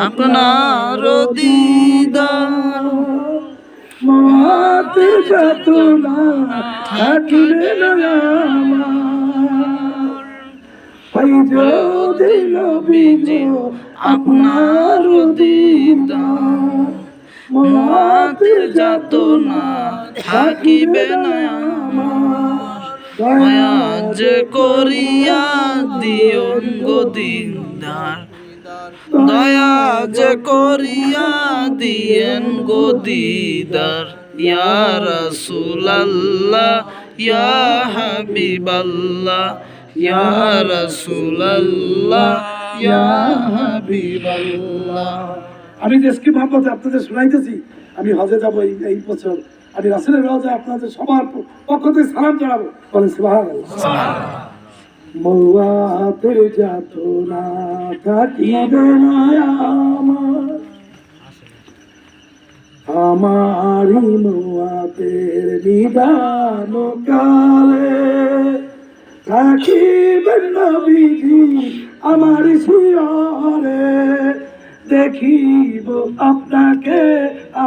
আপনার দিদার মহাতে যত না থাকবে না যদি নবীজি আপনার দিদার মহাতে যত না থাকিবে না দয়া যে করিয়া দিও গো দিদার দয়া যে করিয়া দিয়েন গো দিদার ইয়া রাসূলুল্লাহ ইয়া হাবিবাল্লাহ ইয়া রাসূলুল্লাহ ইয়া হাবিবাল্লাহ। আমি দেশকে মহব্বতে আপনাদের শোনাইতেছি। আমি হজে যাবো এই বছর। আমি রাসূলের রওজা আপনাদের সবার পক্ষ থেকে সালাম জানাবো। বলেন সুবহানাল্লাহ। মওয়াতে যত না থাকিবে না আমারি মওয়াতের নিদান কালে থাকিবেন নবীজি আমার শিয়রে দেখিব আপনাকে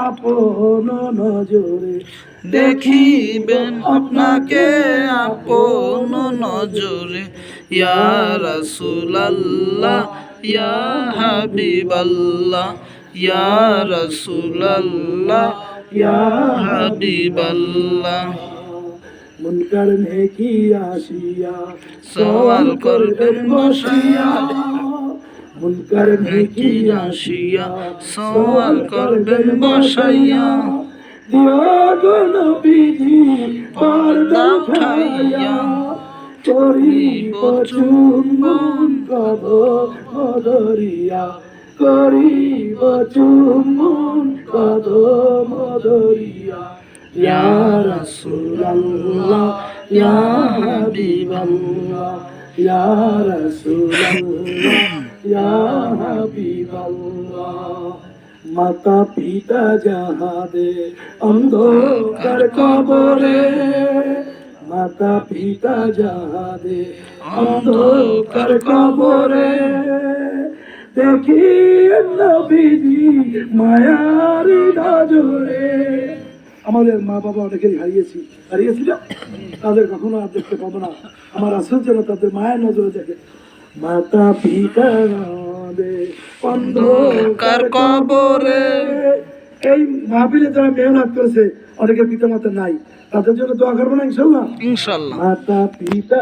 আপন নজরে দেখিবেন আপনাকে আপন নজরে ইয়া রাসূলুল্লাহ ইয়া হাবিবাল্লাহ ইয়া রাসূলুল্লাহ ইয়া হাবিবাল্লাহ। মুনকার নেকি আসিয়া সওয়াল করবেন বসিয়া মুনকার নেকি আসিয়া সওয়াল করবেন বসাইয়া দিও গো নবীজি পর্দা উঠাইয়া করিব চুম্বন কদরিয়া করিব চুম্বন কদরিয়া ইয়া রাসূলুল্লাহ ইয়া হাবিবাল্লাহ ইয়া রাসূলুল্লাহ ইয়া হাবিবাল্লাহ। মাতা পিতা যাহাদে অন্ধকার কবরে মাতা পিতা যাহাদে অন্ধকার কবরে দেখি নবীজি মায়ার নজরে। আমাদের মা বাবা অনেকেই হারিয়েছি না, তাদের কখনো আর দেখতে পাবো না। আমার রাসূল যেন তাদের মায়ের নজরে দেখে। মাতা পিতা অন্ধকার কবরে এই মাহফিলে যারা মেহনত করেছে অনেকের পিতা মাতা নাই, তাদের জন্য দোয়া করবো না ইনশাল্লাহ। ইনশাআল্লাহ। মাতা পিতা